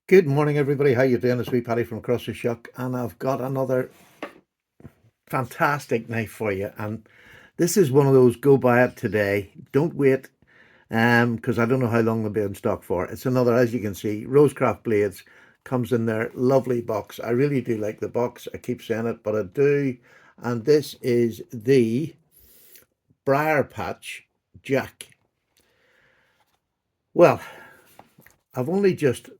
Good morning, everybody. How you doing? It's wee Paddy from Across the Shuck, and I've got another fantastic knife for you. And this is one of those go buy it today. Don't wait, because I don't know how long they'll be in stock for. It's another, as you can see, Rosecraft blades. Comes in their lovely box. I really do like the box. I keep saying it, but I do. And this is the Briarpatch Jack. Well, I've only just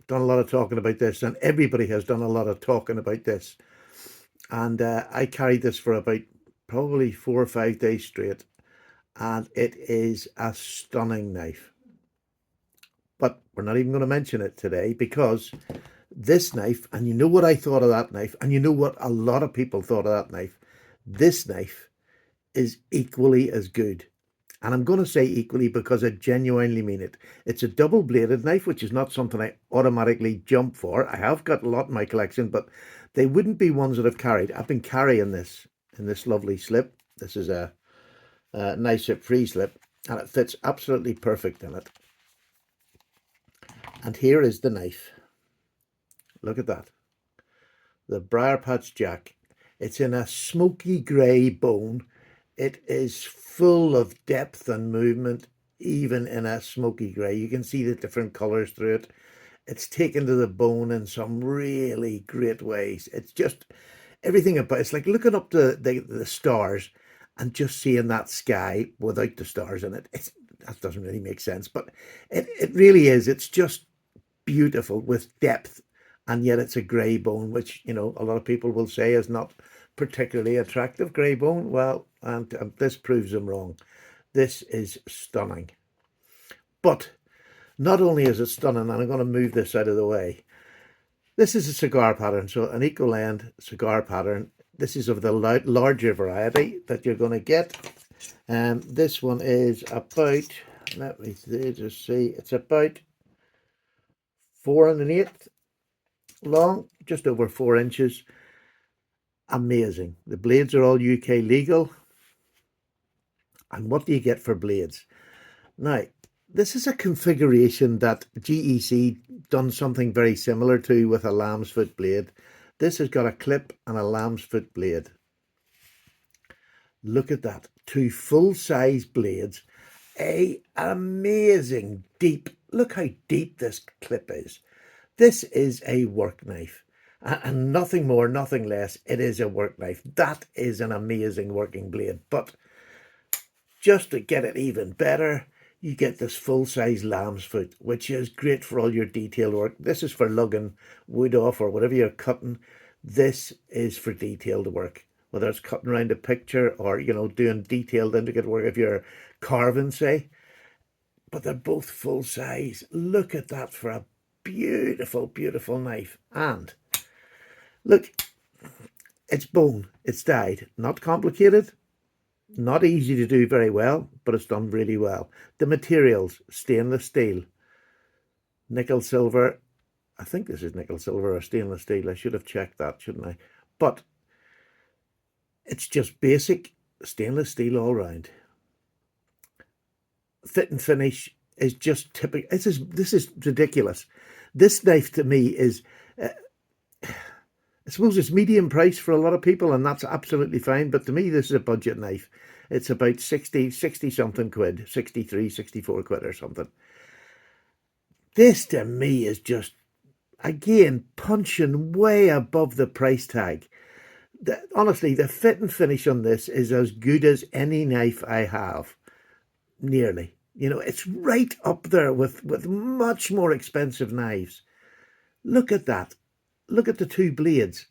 done a lot of talking about this, and everybody has done a lot of talking about this. And I carried this for about probably 4 or 5 days straight, and it is a stunning knife. But we're not even going to mention it today, because this knife, and you know what I thought of that knife, and you know what a lot of people thought of that knife, this knife is equally as good. And I'm going to say equally because I genuinely mean it. It's a double-bladed knife, which is not something I automatically jump for. I have got a lot in my collection, but they wouldn't be ones that I've carried. I've been carrying this in this lovely slip. This is a nice free slip, and it fits absolutely perfect in it. And here is the knife. Look at that. The Briarpatch Jack. It's in a smoky grey bone. It is full of depth and movement, even in a smoky grey. You can see the different colours through it. It's taken to the bone in some really great ways. It's just everything about it's like looking up the stars and just seeing that sky without the stars in it. That doesn't really make sense, but it really is. It's just beautiful with depth, and yet it's a grey bone, which, a lot of people will say is not particularly attractive, grey bone. Well, and this proves them wrong. This is stunning. But not only is it stunning, and I'm going to move this out of the way, this is a cigar pattern, so an equal end cigar pattern. This is of the larger variety that you're going to get. This one is about, let me just see, it's about 4 1/8 long, just over 4 inches. Amazing. The blades are all UK legal. And what do you get for blades? Now, this is a configuration that GEC done something very similar to with a lamb's foot blade. This has got a clip and a lamb's foot blade. Look at that. Two full-size blades. Amazing deep. Look how deep this clip is. This is a work knife. And nothing more, nothing less. It is a work knife. That is an amazing working blade. But just to get it even better, you get this full-size lamb's foot, which is great for all your detail work. This is for lugging wood off or whatever you're cutting. This is for detailed work, whether it's cutting around a picture or, doing detailed intricate work if you're carving, say. But they're both full size. Look at that for a beautiful, beautiful knife. And look, it's bone, it's dyed, not complicated. Not easy to do very well, but it's done really well. The materials, stainless steel, nickel silver. I think this is nickel silver or stainless steel. I should have checked that, shouldn't I? But it's just basic stainless steel all round. Fit and finish is just typical. This is ridiculous. This knife to me is, I suppose it's medium price for a lot of people, and that's absolutely fine. But to me, this is a budget knife. It's about 60 something quid, 63, 64 quid or something. This to me is just, again, punching way above the price tag. Honestly, the fit and finish on this is as good as any knife I have, nearly. It's right up there with much more expensive knives. Look at that. Look at the two blades.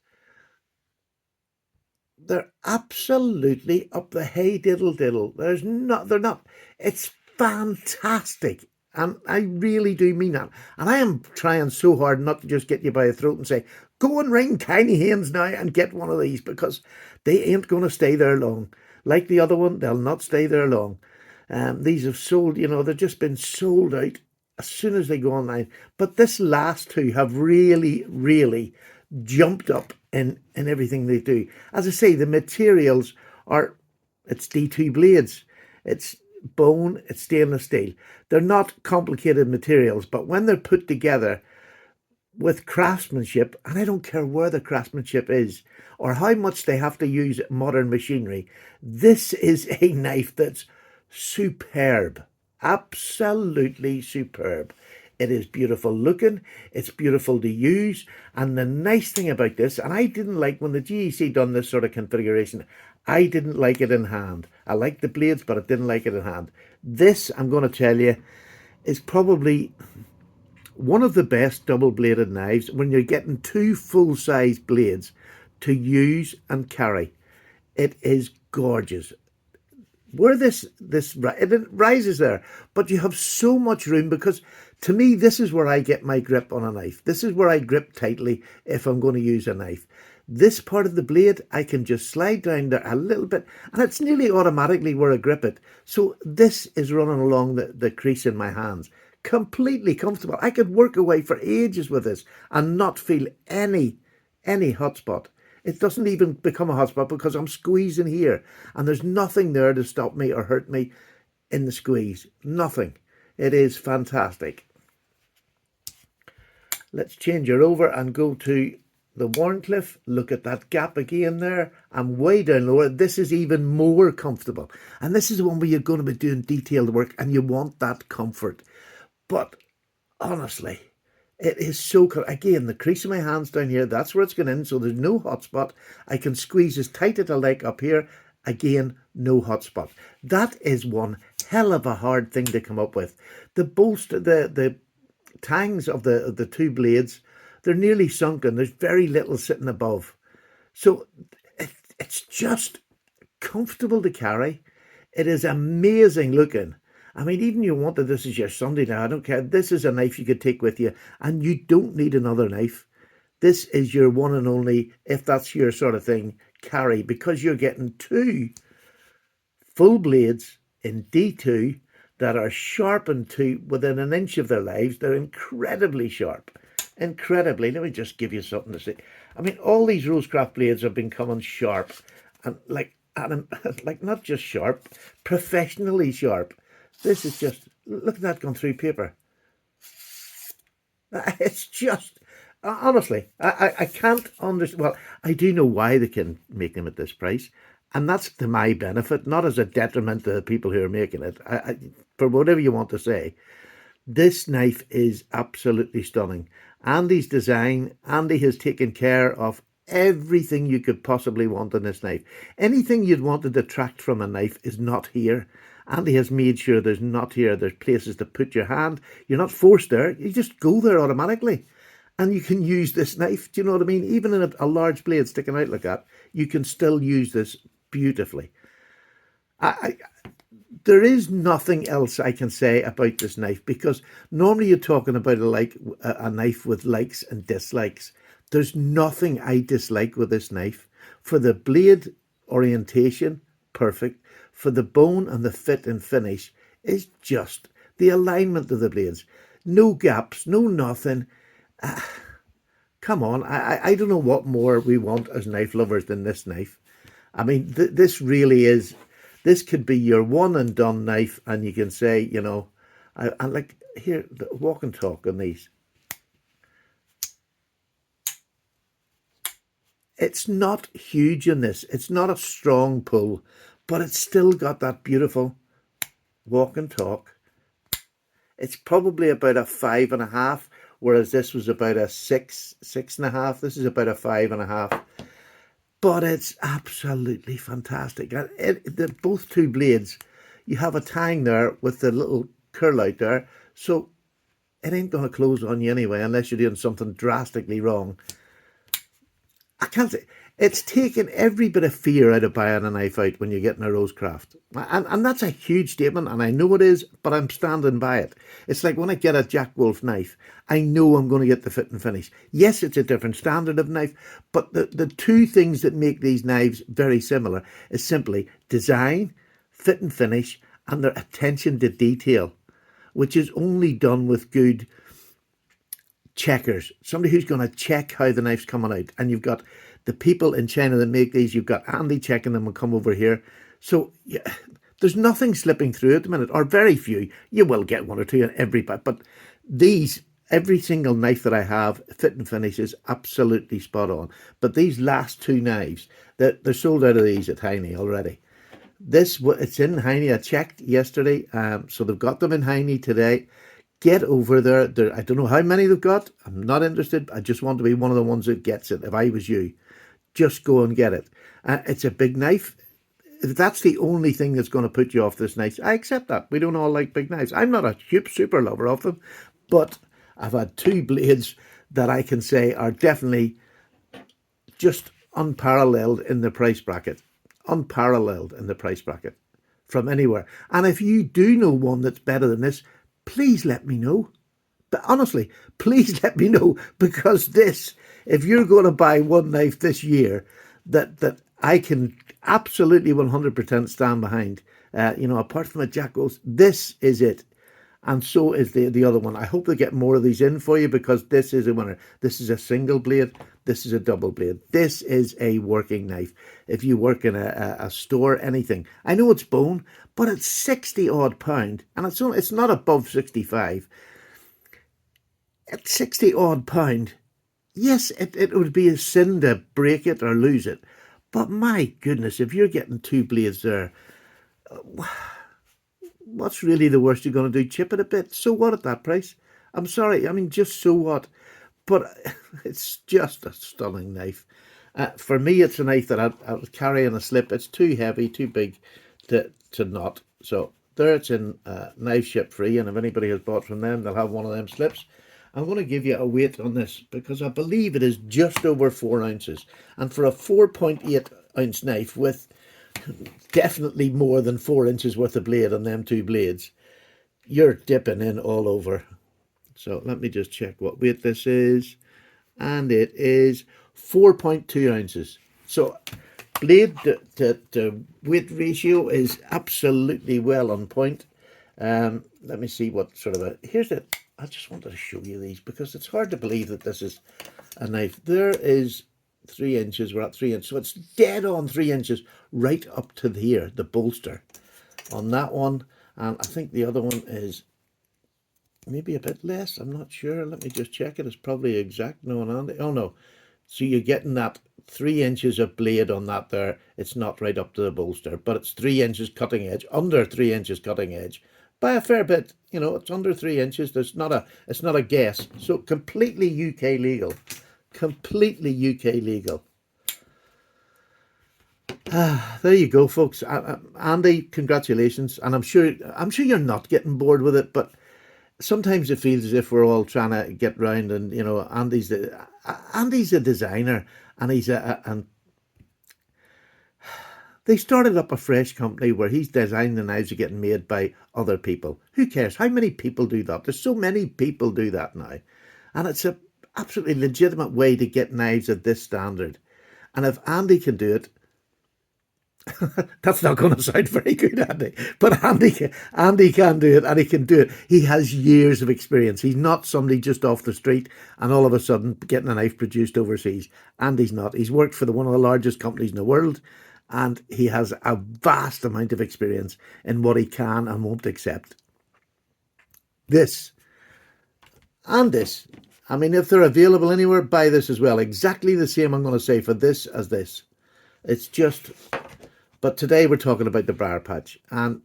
They're absolutely up the hey diddle diddle. They're not. It's fantastic. And I really do mean that. And I am trying so hard not to just get you by the throat and say, go and ring Tiny Haynes now and get one of these, because they ain't going to stay there long. Like the other one, they'll not stay there long. These have sold, they've just been sold out as soon as they go online. But this last two have really, really jumped up in everything they do. As I say, the materials are, it's D2 blades, it's bone, it's stainless steel. They're not complicated materials, but when they're put together, with craftsmanship, and I don't care where the craftsmanship is or how much they have to use modern machinery, this is a knife that's superb, absolutely superb. It is beautiful looking, it's beautiful to use, and the nice thing about this, and I didn't like when the GEC done this sort of configuration, I didn't like it in hand. I liked the blades, but I didn't like it in hand. This, I'm going to tell you, is probably one of the best double-bladed knives when you're getting two full-size blades to use and carry. It is gorgeous. Where it rises there, but you have so much room, because to me this is where I get my grip on a knife. This is where I grip tightly if I'm going to use a knife. This part of the blade I can just slide down there a little bit, and it's nearly automatically where I grip it. So this is running along the crease in my hands, completely comfortable. I could work away for ages with this and not feel any hot spot. It doesn't even become a hotspot because I'm squeezing here and there's nothing there to stop me or hurt me in the squeeze. Nothing. It is fantastic. Let's change her over and go to the Wharncliffe. Look at that gap again there. I'm way down lower. This is even more comfortable. And this is the one where you're going to be doing detailed work and you want that comfort. But honestly, it is so cool. Again, the crease of my hands down here, that's where it's going in, so there's no hot spot. I can squeeze as tight as I like up here. Again, no hot spot. That is one hell of a hard thing to come up with. The bolster, the tangs of the two blades, they're nearly sunken. There's very little sitting above. So it's just comfortable to carry. It is amazing looking. I mean, even you wanted this as your Sunday now, I don't care. This is a knife you could take with you, and you don't need another knife. This is your one and only, if that's your sort of thing, carry, because you're getting two full blades in D2 that are sharpened to within an inch of their lives. They're incredibly sharp. Incredibly. Let me just give you something to see. I mean, all these Rosecraft blades have been coming sharp, and like not just sharp, professionally sharp. This is just, look at that going through paper. It's just, honestly, I can't understand. Well, I do know why they can make them at this price, and that's to my benefit, not as a detriment to the people who are making it. For whatever you want to say, this knife is absolutely stunning. Andy's design, Andy has taken care of everything you could possibly want in this knife. Anything you'd want to detract from a knife is not here. Andy has made sure there's not here. There's places to put your hand. You're not forced there. You just go there automatically. And you can use this knife. Do you know what I mean? Even in a large blade sticking out like that, you can still use this beautifully. There is nothing else I can say about this knife, because normally you're talking about a knife with likes and dislikes. There's nothing I dislike with this knife. For the blade orientation, perfect. For the bone and the fit and finish is just the alignment of the blades. No gaps, no nothing. Come on, I don't know what more we want as knife lovers than this knife. I mean, this really is, this could be your one and done knife, and you can say, you know, I like here, the walk and talk on these. It's not huge in this. It's not a strong pull, but it's still got that beautiful walk and talk. It's probably about a 5.5, whereas this was about a 6.5. This is about a 5.5. But it's absolutely fantastic. Both two blades, you have a tang there with the little curl out there, so it ain't going to close on you anyway, unless you're doing something drastically wrong. I can't say, it's taken every bit of fear out of buying a knife out when you're getting a Rosecraft. And that's a huge statement, and I know it is, but I'm standing by it. It's like when I get a Jack Wolf knife, I know I'm going to get the fit and finish. Yes, it's a different standard of knife, but the two things that make these knives very similar is simply design, fit and finish, and their attention to detail, which is only done with good checkers, somebody who's going to check how the knife's coming out. And you've got the people in China that make these, you've got Andy checking them and come over here. So yeah, there's nothing slipping through at the minute, or very few. You will get one or two in every part, but these, Every single knife that I have, fit and finish, is absolutely spot on. But these last two knives, they're sold out of these at Heinne already. It's in Heinne. I checked yesterday, so they've got them in Heinne today. Get over there. I don't know how many they've got. I'm not interested. I just want to be one of the ones that gets it. If I was you, just go and get it. It's a big knife. If that's the only thing that's going to put you off this knife, I accept that. We don't all like big knives. I'm not a super lover of them, but I've had two blades that I can say are definitely just unparalleled in the price bracket. Unparalleled in the price bracket from anywhere. And if you do know one that's better than this, please let me know. But honestly, please let me know, because this, if you're going to buy one knife this year that I can absolutely 100% stand behind, apart from a Jack goes, this is it. And so is the other one. I hope they get more of these in for you, because this is a winner. This is a single blade. This is a double blade. This is a working knife. If you work in a store, anything. I know it's bone, but it's 60 odd pound, and it's not above 65. At 60 odd pound, yes, it would be a sin to break it or lose it. But my goodness, if you're getting two blades there, what's really the worst you're going to do? Chip it a bit? So what at that price? I'm sorry. I mean, just so what? But it's just a stunning knife. For me, it's a knife that I'll carry in a slip. It's too heavy, too big to knot. So there, it's in knife ship free. And if anybody has bought from them, they'll have one of them slips. I'm going to give you a weight on this, because I believe it is just over 4 ounces. And for a 4.8 ounce knife with definitely more than 4 inches worth of blade on them two blades, you're dipping in all over. So let me just check what weight this is. And it is 4.2 ounces. So blade to weight ratio is absolutely well on point. Let me see what sort of I just wanted to show you these, because it's hard to believe that this is a knife. There is 3 inches. We're at 3 inches. So it's dead on 3 inches right up to here, the bolster on that one. And I think the other one is maybe a bit less. I'm not sure. Let me just check it. It's probably exact. No, oh no. So you're getting that 3 inches of blade on that there. It's not right up to the bolster, but it's 3 inches cutting edge, under 3 inches cutting edge. By a fair bit, it's under 3 inches. It's not a guess. So completely UK legal. Completely UK legal. There you go, folks. Andy, congratulations. And I'm sure you're not getting bored with it, but sometimes it feels as if we're all trying to get round. And Andy's a designer, and and they started up a fresh company where he's designing the knives are getting made by other people. Who cares? How many people do that? There's so many people do that now. And it's a absolutely legitimate way to get knives at this standard. And if Andy can do it, that's not going to sound very good, Andy. But Andy can do it, and he can do it. He has years of experience. He's not somebody just off the street and all of a sudden getting a knife produced overseas. Andy's not. He's worked for one of the largest companies in the world, and he has a vast amount of experience in what he can and won't accept. This and this. I mean, if they're available anywhere, buy this as well. Exactly the same I'm going to say for this as this. It's just... But today we're talking about the Briarpatch. And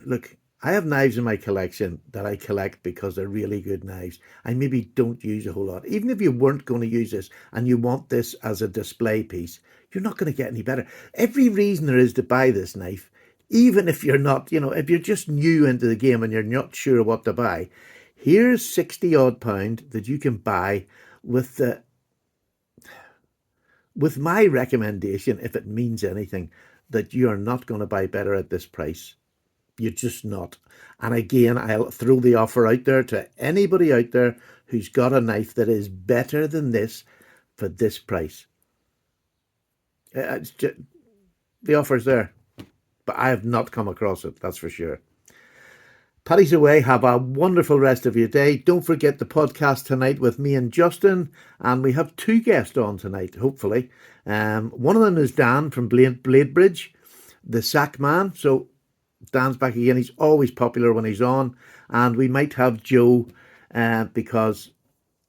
look, I have knives in my collection that I collect because they're really good knives. I maybe don't use a whole lot. Even if you weren't going to use this and you want this as a display piece, you're not going to get any better. Every reason there is to buy this knife, even if you're not, if you're just new into the game and you're not sure what to buy, here's 60 odd pound that you can buy with my recommendation, if it means anything, that you are not going to buy better at this price. You're just not. And again, I'll throw the offer out there to anybody out there who's got a knife that is better than this for this price. It's just, the offer's there, but I have not come across it, that's for sure. Paddy's away. Have a wonderful rest of your day. Don't forget the podcast tonight with me and Justin, and we have 2 guests on tonight, hopefully. One of them is Dan from Blade Bridge, the sack man. So Dan's back again. He's always popular when he's on. And we might have Joe because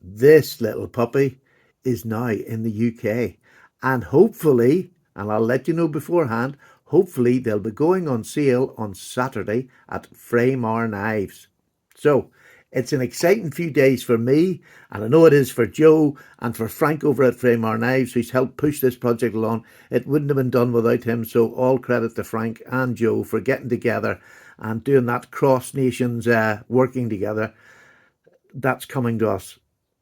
this little puppy is now in the UK, and hopefully, and I'll let you know beforehand, hopefully they'll be going on sale on Saturday at Framear Knives. So it's an exciting few days for me, and I know it is for Joe and for Frank over at Framear Knives, who's helped push this project along. It wouldn't have been done without him, so all credit to Frank and Joe for getting together and doing that cross nations working together. That's coming to us.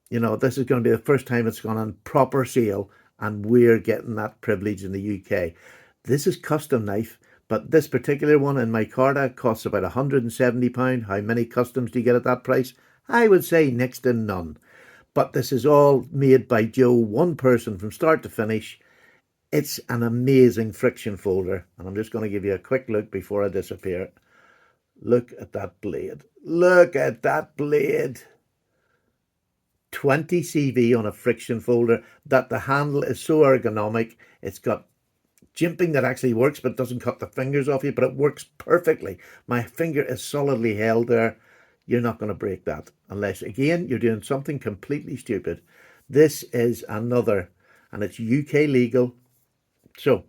You know, this is going to be the first time it's gone on proper sale, and we're getting that privilege in the UK. This is custom knife, but this particular one in micarta costs about £170. How many customs do you get at that price? I would say next to none. But this is all made by Joe, one person from start to finish. It's an amazing friction folder, and I'm just going to give you a quick look before I disappear. Look at that blade. Look at that blade. 20 CV on a friction folder, that the handle is so ergonomic. It's got jimping that actually works, but doesn't cut the fingers off you, but it works perfectly. My finger is solidly held there. You're not going to break that unless, again, you're doing something completely stupid. This is another, and it's UK legal. So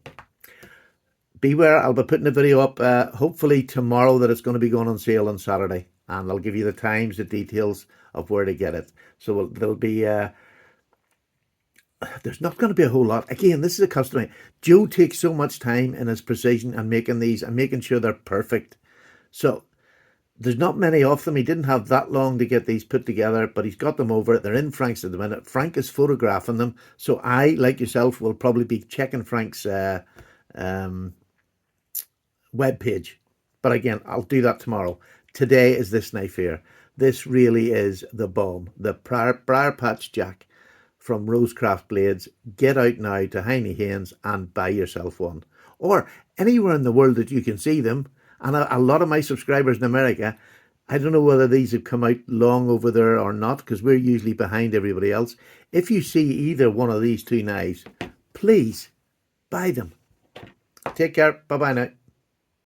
beware. I'll be putting a video up hopefully tomorrow that it's going to be going on sale on Saturday, and I'll give you the times, the details of where to get it. So there'll be there's not going to be a whole lot. Again, this is a custom. Joe takes so much time in his precision and making these and making sure they're perfect. So there's not many of them. He didn't have that long to get these put together, but he's got them over. They're in Frank's at the minute. Frank is photographing them. So I, like yourself, will probably be checking Frank's web page. But again, I'll do that tomorrow. Today is this knife here. This really is the bomb. The Briarpatch Jack from Rosecraft Blades. Get out now to Heinne and buy yourself one. Or anywhere in the world that you can see them. And a lot of my subscribers in America, I don't know whether these have come out long over there or not, because we're usually behind everybody else. If you see either one of these two knives, please buy them. Take care. Bye-bye now.